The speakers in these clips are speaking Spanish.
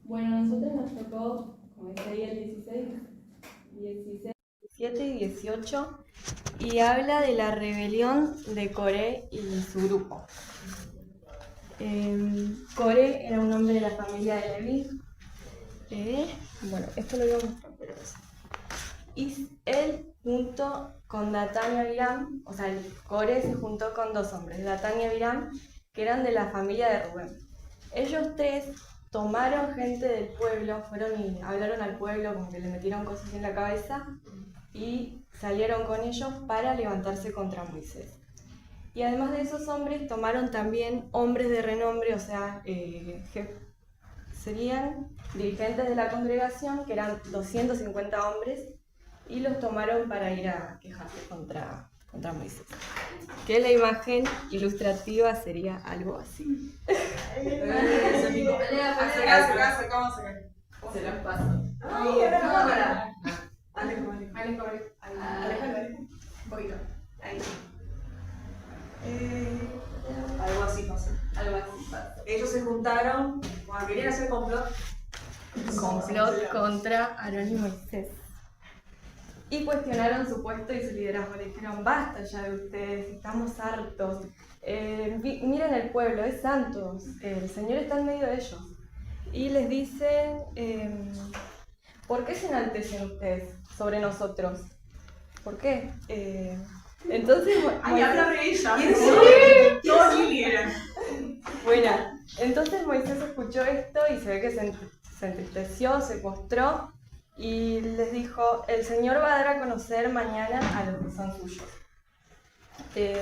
Bueno, a nosotros nos tocó, como dice ahí, el 16, 17 y 18, y habla de la rebelión de Coré y su grupo. Coré era un hombre de la familia de Leví. Bueno, esto lo voy a mostrar, pero y él junto con Datán y Abiram, o sea, Coré se juntó con dos hombres, Datán y Abiram, que eran de la familia de Rubén. Ellos tres tomaron gente del pueblo, fueron y hablaron al pueblo, como que le metieron cosas en la cabeza y salieron con ellos para levantarse contra Moisés. Y además de esos hombres, tomaron también hombres de renombre, o sea, serían dirigentes de la congregación, que eran 250 hombres, y los tomaron para ir a quejarse contra Moisés. Que la imagen ilustrativa sería algo así. Acercamos acá. Se los paso. Ay, a la cámara. Alejandro. Un poquito. Ahí. Algo así pasó. Algo así pasa. Ellos se juntaron, cuando querían hacer complot Contra Aarón y Moisés. Y cuestionaron su puesto y su liderazgo. Le dijeron, basta ya de ustedes, estamos hartos. Miren el pueblo, es santo, el Señor está en medio de ellos. Y les dicen, ¿por qué se enaltecen ustedes sobre nosotros? ¿Por qué? Entonces, Ay, habla de ella. Todos vinieron. Bueno, entonces Moisés escuchó esto y se ve que se entristeció, se postró y les dijo, el Señor va a dar a conocer mañana a los que son suyos.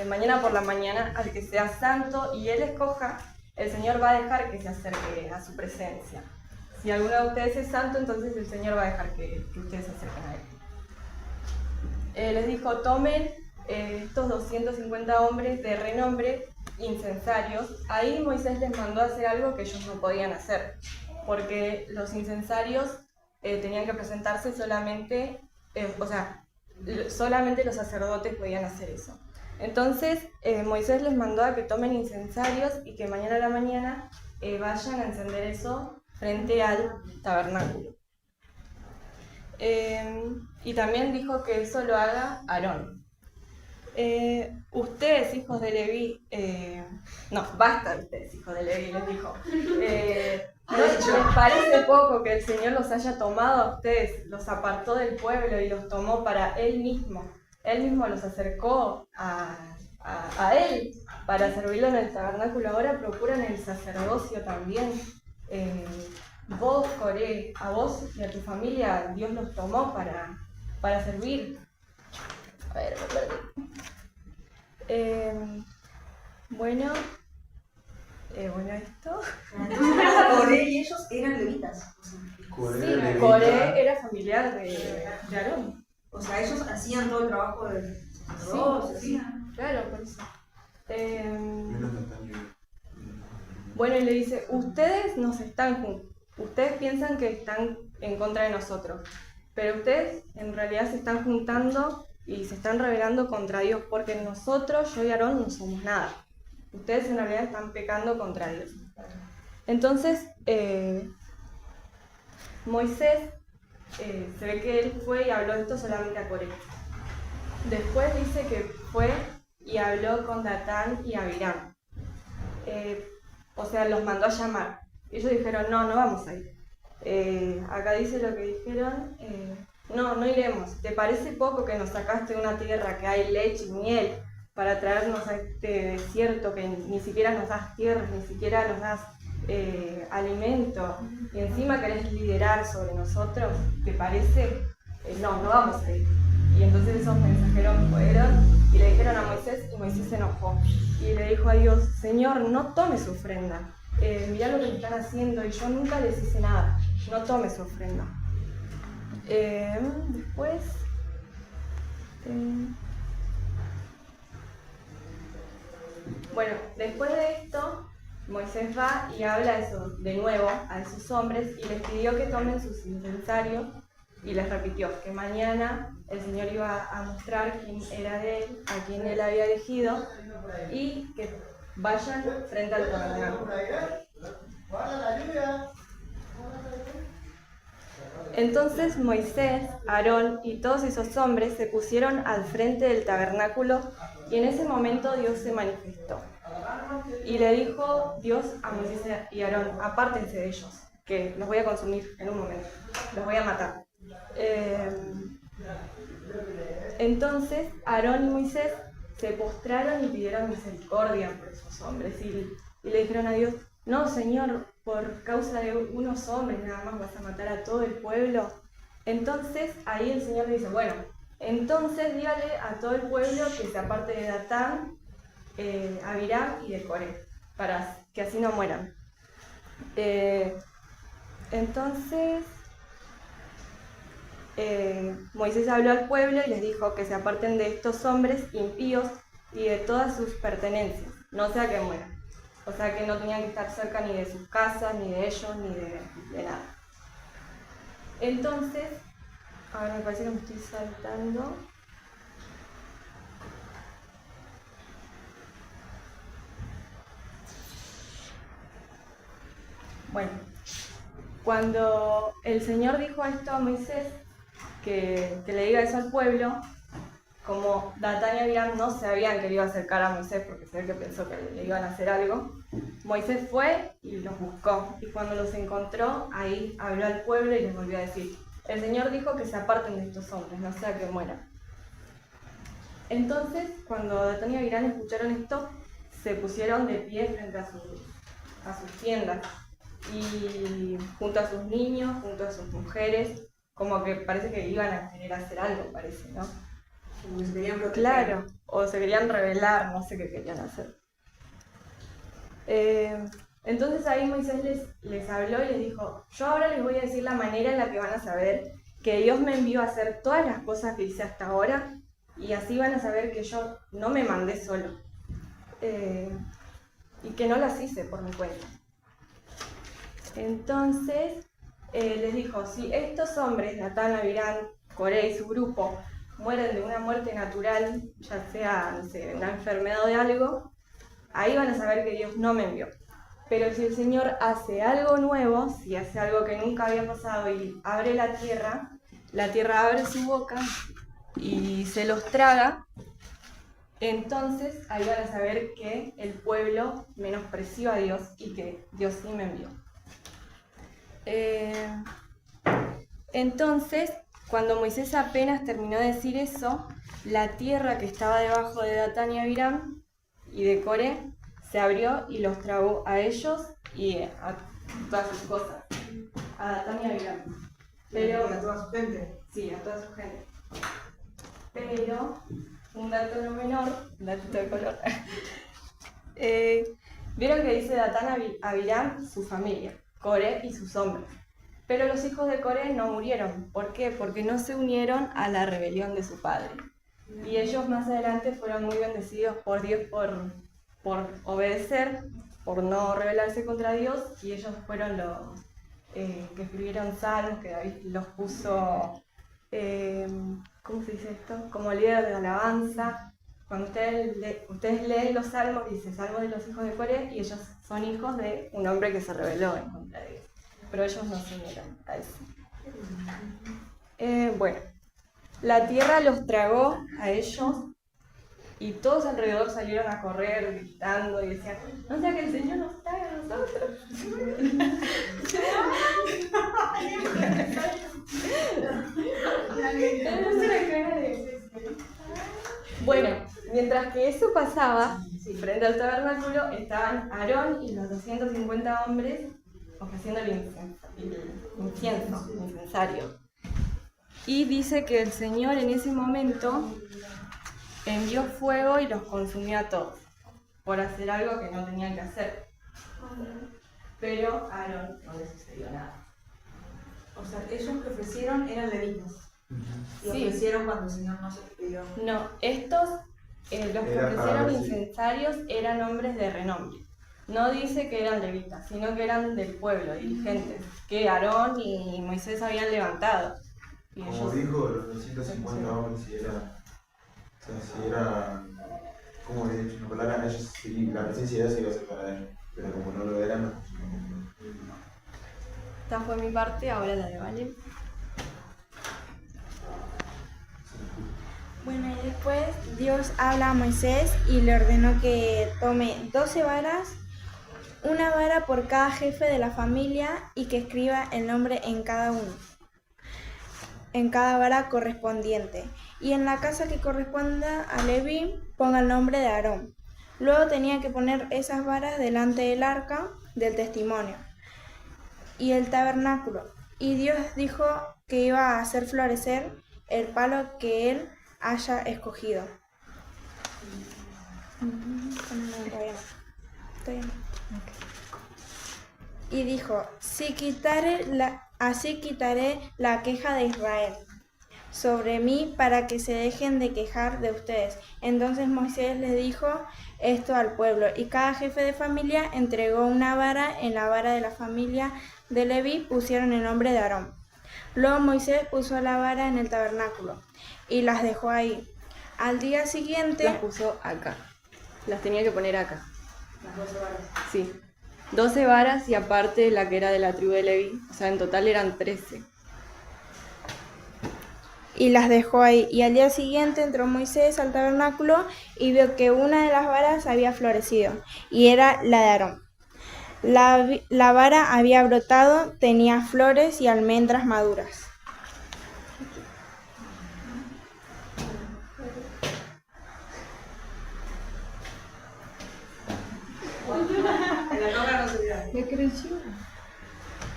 Mañana por la mañana al que sea santo y Él escoja, el Señor va a dejar que se acerque a su presencia. Si alguno de ustedes es santo, entonces el Señor va a dejar que ustedes se acerquen a Él. Les dijo, tomen estos 250 hombres de renombre, incensarios. Ahí Moisés les mandó a hacer algo que ellos no podían hacer, porque los incensarios tenían que presentarse solamente, solamente los sacerdotes podían hacer eso. Entonces Moisés les mandó a que tomen incensarios y que mañana a la mañana vayan a encender eso frente al tabernáculo. Y también dijo que eso lo haga Aarón. Ustedes, hijos de Leví, basta de ustedes, hijos de Leví, les dijo. ¿No les parece poco que el Señor los haya tomado a ustedes, los apartó del pueblo y los tomó para Él mismo? Él mismo los acercó a Él para servirlo en el tabernáculo. Ahora procuran el sacerdocio también. Vos, Coré, a vos y a tu familia, Dios los tomó para servir. A ver, me perdí. Bueno, esto. Coré y ellos eran levitas. Sí, Coré era familiar de Aarón. O sea, ellos hacían todo el trabajo de sacerdotes. Sí, claro, por eso. Bueno, y le dice, ustedes piensan que están en contra de nosotros, pero ustedes en realidad se están juntando y se están rebelando contra Dios, porque nosotros, yo y Aarón, no somos nada. Ustedes en realidad están pecando contra Dios. Entonces, Moisés, se ve que él fue y habló esto solamente a Coré. Después dice que fue y habló con Datán y Abiram. O sea, los mandó a llamar. Ellos dijeron, no vamos a ir. Acá dice lo que dijeron, no iremos. ¿Te parece poco que nos sacaste de una tierra que hay leche y miel para traernos a este desierto que ni siquiera nos das tierras, ni siquiera nos das alimento, y encima querés liderar sobre nosotros? ¿Te parece? No vamos a ir. Y entonces esos mensajeros fueron y le dijeron a Moisés, y Moisés se enojó y le dijo a Dios, Señor, no tomes su ofrenda. Mirá lo que me están haciendo y yo nunca les hice nada, no tomes su ofrenda. Después, después de esto, Moisés va y habla de nuevo a esos hombres y les pidió que tomen sus incensarios y les repitió que mañana el Señor iba a mostrar quién era de él, a quién él había elegido, y que vayan frente al tabernáculo. Entonces Moisés, Aarón y todos esos hombres se pusieron al frente del tabernáculo y en ese momento Dios se manifestó. Y le dijo Dios a Moisés y Aarón, apártense de ellos, que los voy a consumir en un momento, los voy a matar. Entonces Aarón y Moisés se postraron y pidieron misericordia por esos hombres y le dijeron a Dios, no, Señor, por causa de unos hombres nada más vas a matar a todo el pueblo. Entonces ahí el Señor le dice, bueno, entonces dígale a todo el pueblo que se aparte de Datán, Abiram y de Coré, para que así no mueran. Entonces Moisés habló al pueblo y les dijo que se aparten de estos hombres impíos y de todas sus pertenencias, no sea que mueran. O sea que no tenían que estar cerca ni de sus casas, ni de ellos, ni de nada. Entonces, ahora me parece que me estoy saltando. Bueno, cuando el Señor dijo esto a Moisés, que le diga eso al pueblo, como Datán y Abiram no sabían que le iba a acercar a Moisés porque se ve que pensó que le iban a hacer algo, Moisés fue y los buscó, y cuando los encontró, ahí habló al pueblo y les volvió a decir, el Señor dijo que se aparten de estos hombres, no sea que mueran. Entonces, cuando Datán y Abiram escucharon esto, se pusieron de pie frente a sus tiendas, y junto a sus niños, junto a sus mujeres, como que parece que iban a querer hacer algo, parece, ¿no? Como se querían proteger. Claro, o se querían rebelar, no sé qué querían hacer. Entonces ahí Moisés les habló y les dijo, yo ahora les voy a decir la manera en la que van a saber que Dios me envió a hacer todas las cosas que hice hasta ahora, y así van a saber que yo no me mandé solo, y que no las hice por mi cuenta. Entonces les dijo, si estos hombres, Datán, Abiram, Coré y su grupo, mueren de una muerte natural, ya sea, no sé, una enfermedad o de algo, ahí van a saber que Dios no me envió. Pero si el Señor hace algo nuevo, si hace algo que nunca había pasado y abre la tierra abre su boca y se los traga, entonces ahí van a saber que el pueblo menospreció a Dios y que Dios sí me envió. Entonces, cuando Moisés apenas terminó de decir eso, la tierra que estaba debajo de Datán y Abiram y de Coré se abrió y los tragó a ellos y a todas sus cosas, a Datán y Abiram. Pero a toda su gente. Sí, a toda su gente. Pero, un dato no menor, un datito de color. Vieron que dice Datán, Abiram, su familia, Coré y sus hombres. Pero los hijos de Coré no murieron. ¿Por qué? Porque no se unieron a la rebelión de su padre. Y ellos más adelante fueron muy bendecidos por Dios por obedecer, por no rebelarse contra Dios, y ellos fueron los que escribieron salmos, que David los puso, ¿cómo se dice esto? Como líder de alabanza. Cuando ustedes leen los salmos, dice Salmos de los hijos de Coré, y ellos son hijos de un hombre que se rebeló en contra de Dios. Pero ellos no se unieron a eso. Bueno, la tierra los tragó a ellos y todos alrededor salieron a correr gritando y decían, no sea que el Señor nos trague a nosotros. Bueno, mientras que eso pasaba, frente al tabernáculo estaban Aarón y los 250 hombres ofreciendo el incensario. Y dice que el Señor en ese momento envió fuego y los consumió a todos, por hacer algo que no tenían que hacer. Pero a Aarón no le sucedió nada. O sea, ellos que ofrecieron eran levitas. Y Sí. ofrecieron cuando el Señor no se les pidió. No, estos, los que ofrecieron incensarios, eran hombres de renombre. No dice que eran levitas, sino que eran del pueblo, dirigentes, que Aarón y Moisés habían levantado. Y Como ellos, dijo, los 250 hombres, si era, como he dicho, no hablaran ellos, si la presencia de Dios iba a ser para ellos, pero como no lo eran, no. esta fue mi parte, ahora la de Vale. Bueno, y después Dios habla a Moisés y le ordenó que tome 12 varas, una vara por cada jefe de la familia y que escriba el nombre en cada uno, en cada vara correspondiente. Y en la casa que corresponda a Leví, ponga el nombre de Aarón. Luego tenía que poner esas varas delante del arca del testimonio y el tabernáculo. Y Dios dijo que iba a hacer florecer el palo que él haya escogido. Y dijo, así quitaré la queja de Israel sobre mí para que se dejen de quejar de ustedes. Entonces Moisés les dijo esto al pueblo, y cada jefe de familia entregó una vara. En la vara de la familia de Leví pusieron el nombre de Aarón. Luego Moisés puso la vara en el tabernáculo y las dejó ahí. Al día siguiente... Las puso acá. Las tenía que poner acá. Las 12 varas. Sí. 12 varas y aparte la que era de la tribu de Leví. O sea, en total eran 13. Y las dejó ahí. Y al día siguiente entró Moisés al tabernáculo y vio que una de las varas había florecido, y era la de Aarón. La vara había brotado, tenía flores y almendras maduras. En la cámara no se veía. ¿Qué creció?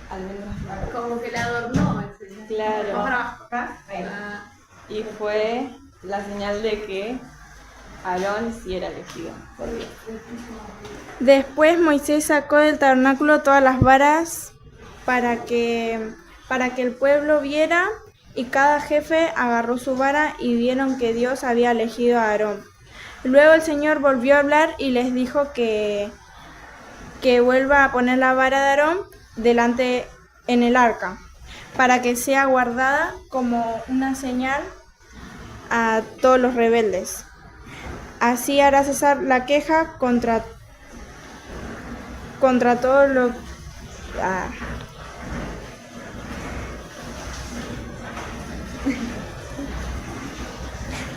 Almendras. Como que la adornó. Claro. Más para abajo, acá. Ahí. Y fue la señal de que Aarón sí era elegido por Dios. Después Moisés sacó del tabernáculo todas las varas para que el pueblo viera, y cada jefe agarró su vara y vieron que Dios había elegido a Aarón. Luego el Señor volvió a hablar y les dijo que vuelva a poner la vara de Aarón delante en el arca, para que sea guardada como una señal a todos los rebeldes. Así hará cesar la queja contra todo lo...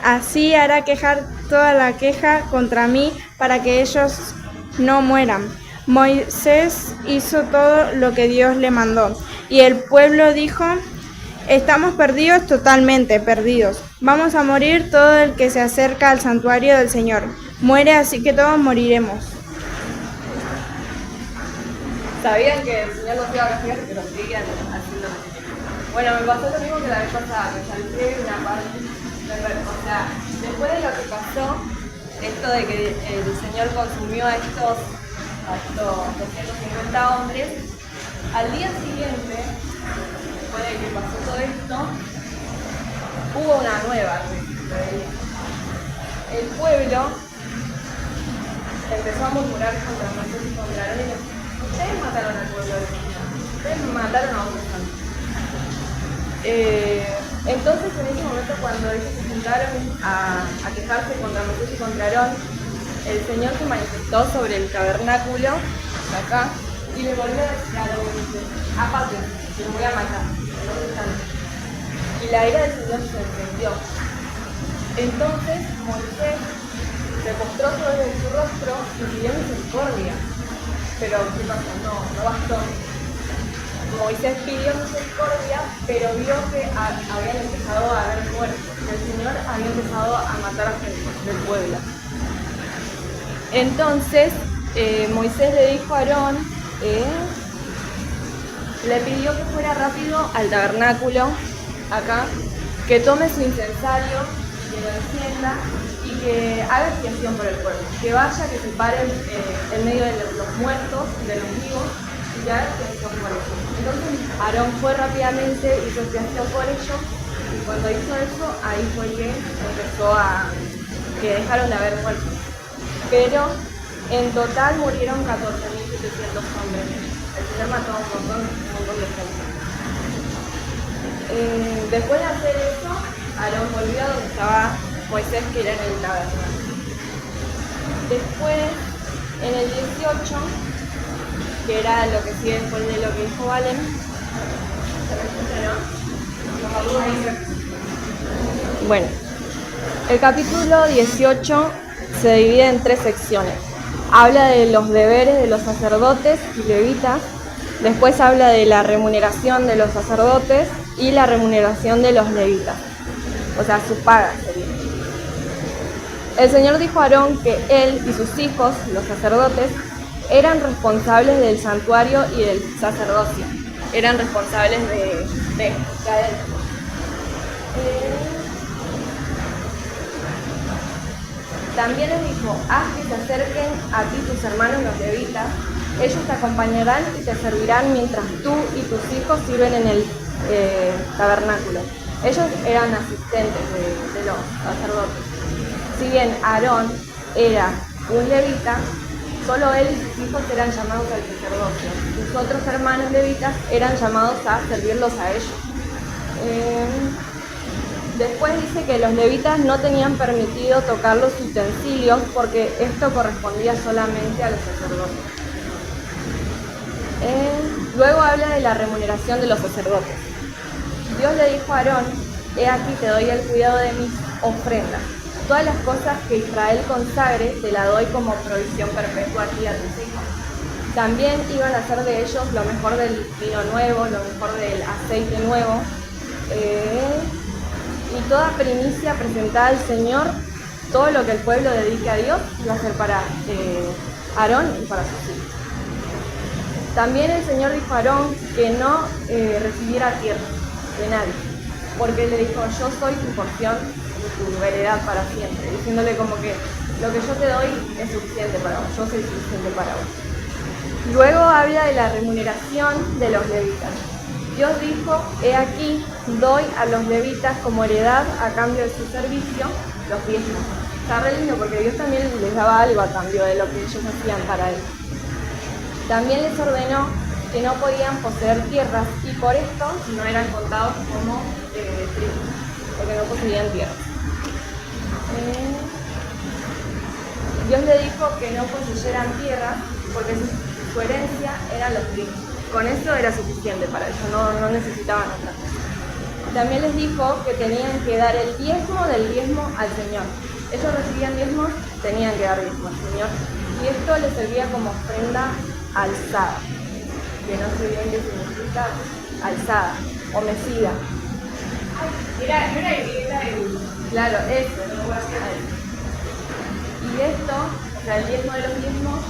Así hará quejar toda la queja contra mí para que ellos no mueran. Moisés hizo todo lo que Dios le mandó, y el pueblo dijo: estamos perdidos, totalmente perdidos. Vamos a morir todo el que se acerca al santuario del Señor. Muere, así que todos moriremos. Sabían que el Señor los iba a castigar, pero seguían haciendo lo que querían. Bueno, me pasó lo mismo que la vez pasada, me salté una parte. O sea, después de lo que pasó, esto de que el Señor consumió a estos 250 hombres, al día siguiente, después de que pasó todo esto, hubo una nueva rebelión. El pueblo empezó a murmurar contra Moisés y contra Aarón y les dijo: ustedes mataron al pueblo del Señor, ustedes mataron a otros santos. Entonces, en ese momento, cuando ellos se juntaron a quejarse contra Moisés y contra Aarón, el Señor se manifestó sobre el tabernáculo, acá, y le volvió a decir a Aarón: aparte, que los voy a matar. Y la ira del Señor se encendió. Entonces Moisés se postró sobre su rostro y pidió misericordia. Pero ¿qué pasó? No bastó. Moisés pidió misericordia, pero vio que habían empezado a haber muertos. El Señor había empezado a matar a gente del pueblo. Entonces Moisés le dijo a Aarón, le pidió que fuera rápido al tabernáculo, acá, que tome su incensario, que lo encienda y que haga expiación por el pueblo. Que vaya, que separe en medio de los muertos, de los vivos, y que haga expiación por ellos. Entonces Aarón fue rápidamente, hizo expiación por ellos, y cuando hizo eso, ahí fue que empezó que dejaron de haber muertos. Pero en total murieron 14.700 hombres. El Señor mató a un montón de gente. Después de hacer eso, Aarón volvió a donde estaba Moisés, que era en el tabernáculo. Después, en el 18, que era lo que sigue después de lo que dijo Valen, ¿se me escucha, no? Bueno, El capítulo 18 se divide en 3 secciones. Habla de los deberes de los sacerdotes y levitas, después habla de la remuneración de los sacerdotes y la remuneración de los levitas, o sea, su paga sería. El Señor dijo a Aarón que él y sus hijos, los sacerdotes, eran responsables del santuario y del sacerdocio, eran responsables de adentro. También les dijo, haz que se acerquen a ti tus hermanos los levitas, ellos te acompañarán y te servirán mientras tú y tus hijos sirven en el tabernáculo. Ellos eran asistentes de los sacerdotes. Si bien Aarón era un levita, solo él y sus hijos eran llamados al sacerdocio. Sus otros hermanos levitas eran llamados a servirlos a ellos. Después dice que los levitas no tenían permitido tocar los utensilios porque esto correspondía solamente a los sacerdotes. Luego habla de la remuneración de los sacerdotes. Dios le dijo a Aarón, he aquí te doy el cuidado de mis ofrendas. Todas las cosas que Israel consagre te la doy como provisión perpetua a ti y a tus hijos. También iban a hacer de ellos lo mejor del vino nuevo, lo mejor del aceite nuevo. Y toda primicia presentada al Señor, todo lo que el pueblo dedique a Dios, iba a ser para Aarón y para sus hijos. También el Señor dijo a Aarón que no recibiera tierra de nadie, porque él le dijo, yo soy tu porción y tu heredad para siempre, diciéndole como que lo que yo te doy es suficiente para vos, yo soy suficiente para vos. Luego habla de la remuneración de los levitas. Dios dijo, he aquí, doy a los levitas como heredad a cambio de su servicio los diezmos. Está re lindo porque Dios también les daba algo a cambio de lo que ellos hacían para él. También les ordenó que no podían poseer tierras y por esto no eran contados como tribus, porque no poseían tierras. Dios le dijo que no poseyeran tierras porque su herencia eran los tribus. Con eso era suficiente para ellos, no necesitaban otra cosa. También les dijo que tenían que dar el diezmo del diezmo al Señor. Ellos recibían diezmos, tenían que dar diezmo al Señor. Y esto les servía como ofrenda alzada, que no sé bien qué significa alzada o mecida. Claro, eso. Y esto, o sea, el diezmo de los diezmos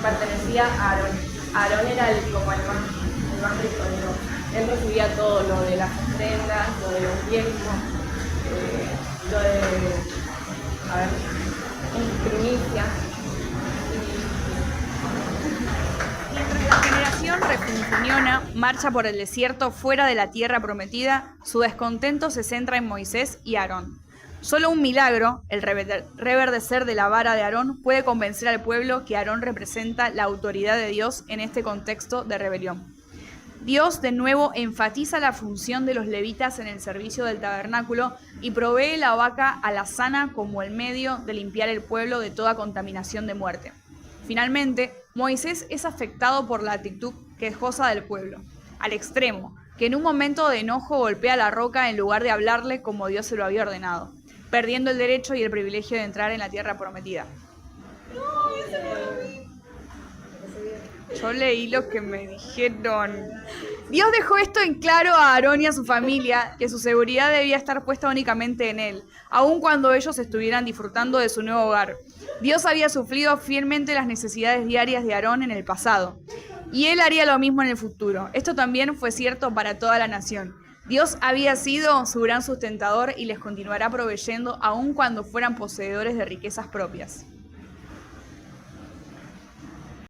pertenecía a Aarón. Aarón era como el más rico, ¿no? Él recibía todo lo de las ofrendas, lo de los diezmos, lo de, primicia. Mientras la generación refunfuñona marcha por el desierto fuera de la tierra prometida, su descontento se centra en Moisés y Aarón. Solo un milagro, el reverdecer de la vara de Aarón, puede convencer al pueblo que Aarón representa la autoridad de Dios en este contexto de rebelión. Dios de nuevo enfatiza la función de los levitas en el servicio del tabernáculo y provee la vaca alazana como el medio de limpiar el pueblo de toda contaminación de muerte. Finalmente, Moisés es afectado por la actitud quejosa del pueblo, al extremo, que en un momento de enojo golpea la roca en lugar de hablarle como Dios se lo había ordenado, perdiendo el derecho y el privilegio de entrar en la tierra prometida. Yo leí lo que me dijeron. Dios dejó esto en claro a Aarón y a su familia, que su seguridad debía estar puesta únicamente en él, aun cuando ellos estuvieran disfrutando de su nuevo hogar. Dios había suplido fielmente las necesidades diarias de Aarón en el pasado, y él haría lo mismo en el futuro. Esto también fue cierto para toda la nación. Dios había sido su gran sustentador y les continuará proveyendo aun cuando fueran poseedores de riquezas propias.